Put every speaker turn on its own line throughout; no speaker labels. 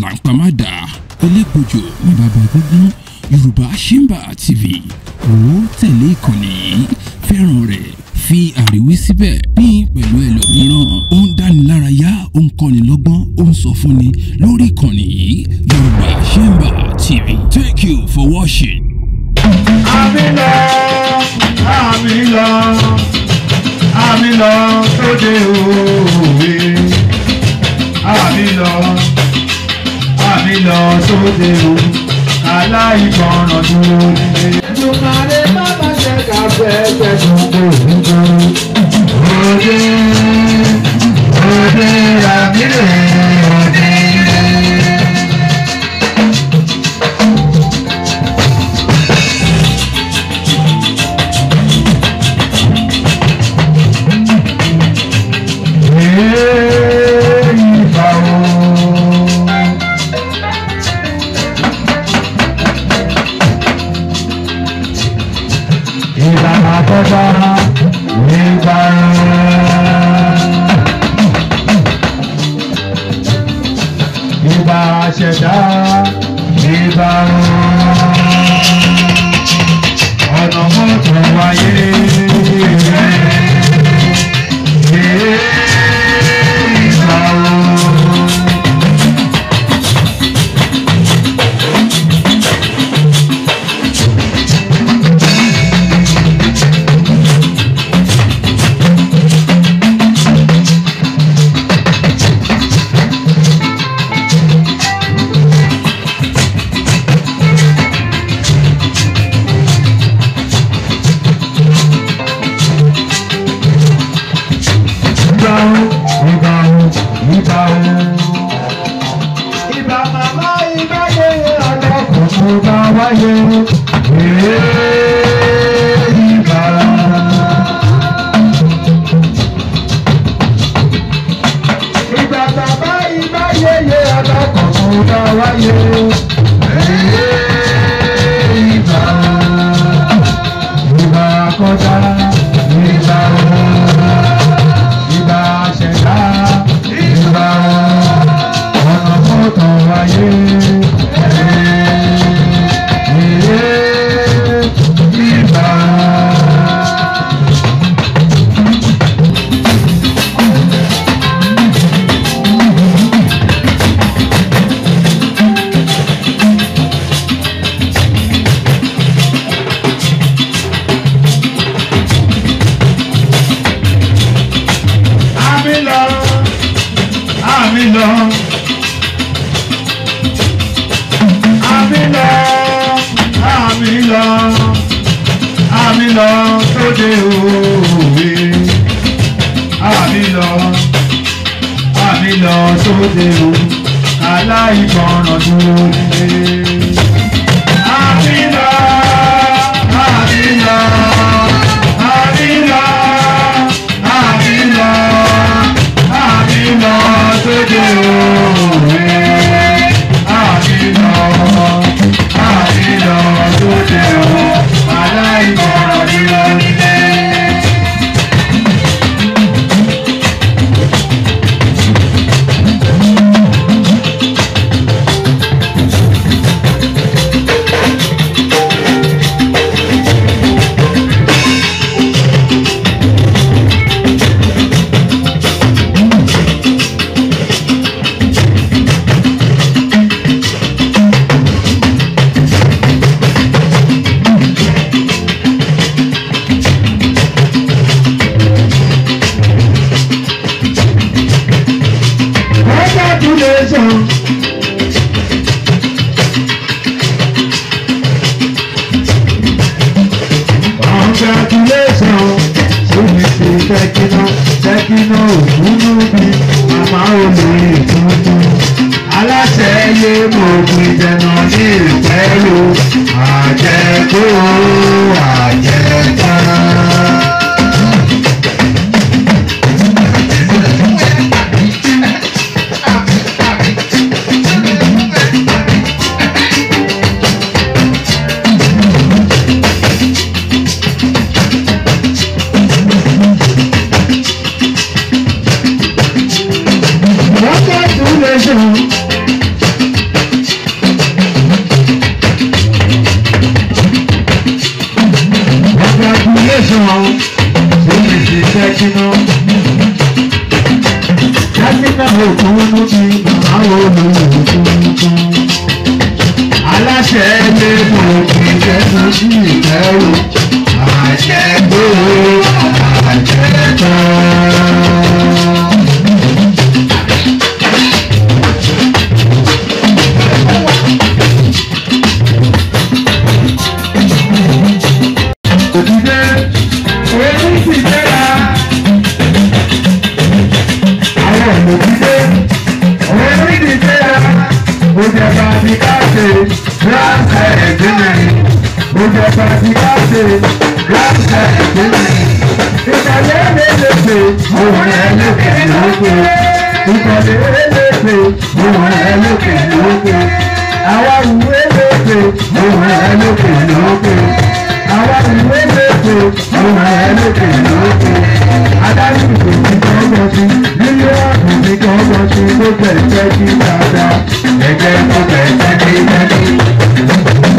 làǹpàmádà elégbòjò ní bàbá gbogbo Yorùbá Shimba TV ó tẹ̀lé ìkànnì yìí fẹ́ràn rẹ̀ fi àríwí síbẹ̀ pín pẹ̀lú ẹlòmíràn ó ń dánilárayá ó ń kọ́ni lọ́gbọ́n ó ń sọ fúnni lórí ìkànnì yìí Yorùbá Shimba TV. Thank you for watching.
Àmìlọ sóde òwe. Àmìlọ sóde òwe. Aláìgbọràn dúró nílé. Ẹ̀dùnmáre bàbá ṣe kàfẹ́ tẹ̀sán tó ń dúró. Òde àmìlẹ̀ òde. Ìbà ṣẹ̀dá ìbà ọ̀nà mọ́tò wáyé ìbà màmá ìbá yẹ ọlọ́kùnrin bá wáyé ìbá. Ìbá bàbá ìbá yẹ ọlọ́kùnrin bá wáyé ìbá. Ìbá kọjá ìbá ìbá ṣẹ̀dá ìbá ọ̀nà mọ́tò wáyé ìbá. Àmìlọ sóde òwe. Àmìlọ sóde òwe. Aláìgbọràn dúró nílé. Àmìlọ sóde òwe. Àmìlọ sóde òwe. Aláìgbọràn dúró nílé. Tẹ́kínà òkúnú bí màmá olórí tuntun. Aláṣẹ yé mọ̀ọ́gùn ìdẹ̀nà ní ìpẹ́lú. Àjẹkó àjẹká. aláṣẹ lè mọ ìjẹun sí ìfẹ́rù àjẹgbó àjẹtọ́. Òdìdé orí ti jẹ́ra àwọn òdìdé orí ti jẹ́ra òjẹ̀bà ti káṣe láṣẹ ẹ̀gbẹ́mẹ̀rin òjẹ̀bà ti káṣe láṣẹ ẹ̀gbẹ́mẹrin ìkọ̀lẹ́ lélẹ́pẹ̀ òun ẹ̀ lókè lókè ìkọ̀lẹ́ lélẹ́pẹ̀ òun ẹ̀ lókè lókè àwa ìwé lépè òun ẹ̀ lókè lókè àwa ìwé lépè òun ẹ̀ lókè lókè adájú ìgbèjì kan bọ̀ sí mílíọ̀nù ní kan bọ̀ sí tó bẹ̀rẹ̀ kí dáadáa ẹ̀jẹ̀ tó bẹ̀rẹ̀ kí dáadáa.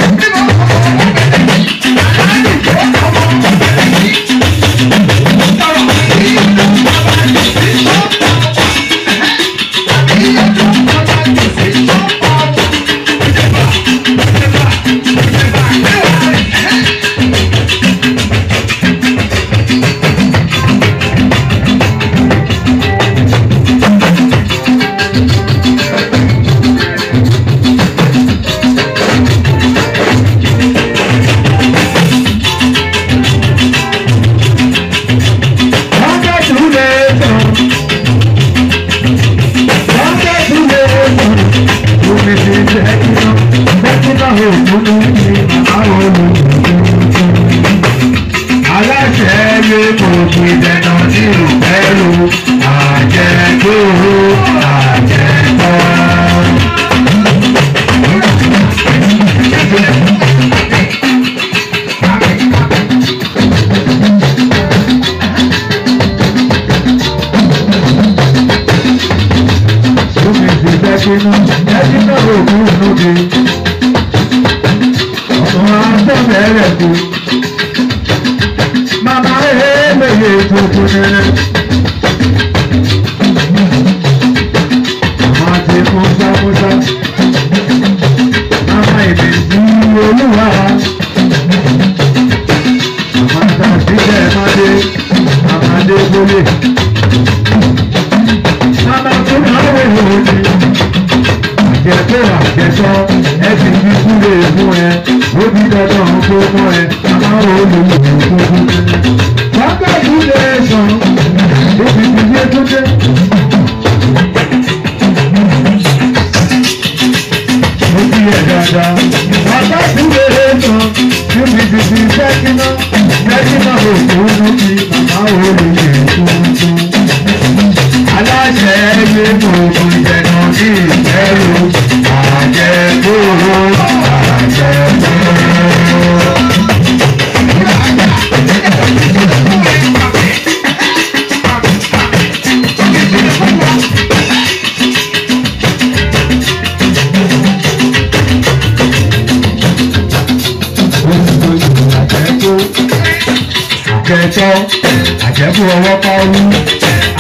Àjẹ́bù ọwọ́ pàwú,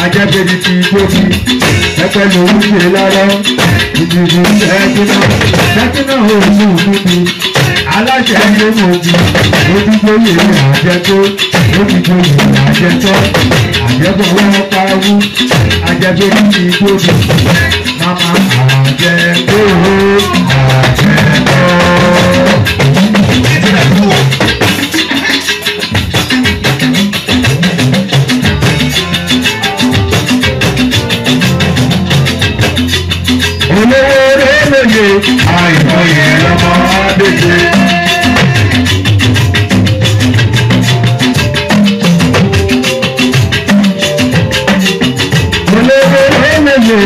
ajẹ́bẹ̀rẹ̀ ti gbóbi, ẹgbẹ́ lòún ṣe lọ́rọ́, ìdìbò ṣẹ́kínà òun òbí, aláṣẹ ilé mọ̀bí, ojúgbóyè àjẹ́tó, ojúgbóyè àjẹ́tọ́, àjẹ́bù ọwọ́ pàwú, ajẹ́bẹ̀rẹ̀ ti gbóbi, màmá àjẹ́tó, àjẹ́tọ́. Àìmọye lọmọ adéke. Olówó eléyè.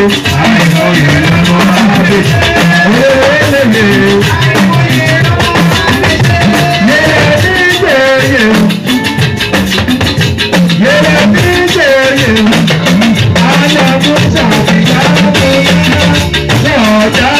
Àìmọye lọmọ adéke. Olówó eléyè. Yẹ́rẹ́ bí jẹ́yẹ. Yẹ́rẹ́ bí jẹ́yẹ. Alábò ṣàfihàn lọ́jà.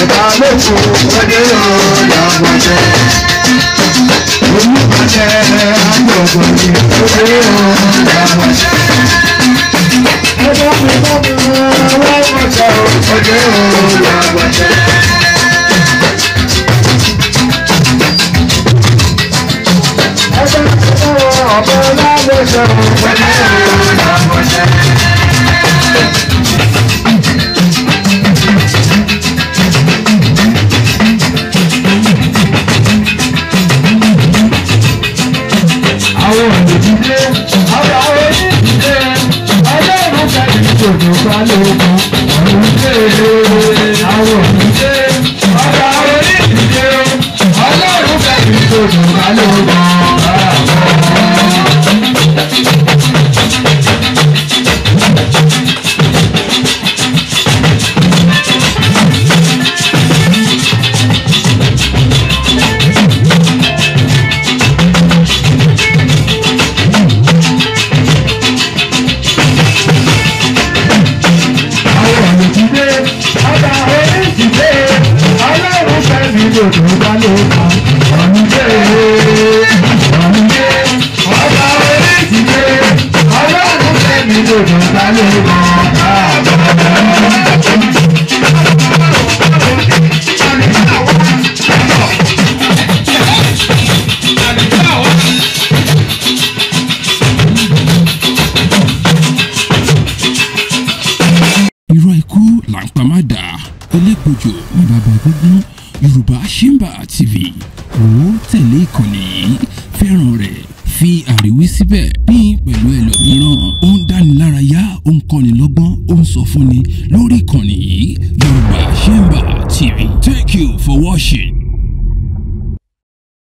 ẹ̀ka lóko ọdẹ ọ̀làwọ̀jẹ́. Olùbàdẹ àjọ̀gbọ̀n ní ọdẹ ọ̀làwọ̀jẹ́. Ẹgbẹ́ mi bá mi wọ́n mọ̀ṣẹ́ ọdẹ ọ̀làwọ̀jẹ́. Ẹgbẹ́ mi bá wọn ọ̀bẹ láwọ̀ṣẹ́ ọdẹ ọ̀làwọ̀jẹ́. Àwọn òdìdílé, àwọn onídìílé, ọlọ́run fẹ́ẹ́ ní tòjò bá lóògùn. Àwọn òdìdílé, àwọn òdìdílé, ọba onídìílé, ọlọ́run fẹ́ẹ́ ní tòjò bá lóògùn.
Irọ́ ikú là ń pa má dà, elégbòjò ní bàbá egúngún. Yorùbá Àṣìnbà TV, ó tẹ̀lé ìkànnì yìí, fẹ́ràn rẹ̀, fi àríwí síbẹ̀, pín pẹ̀lú ẹlòmíràn. Ó ń dánilárayá, ó ń kọ́ni lọ́gbọ́n, ó ń sọ fúnni lórí ìkànnì yìí, Yorùbá Àṣìnbà TV. Thank you for watching.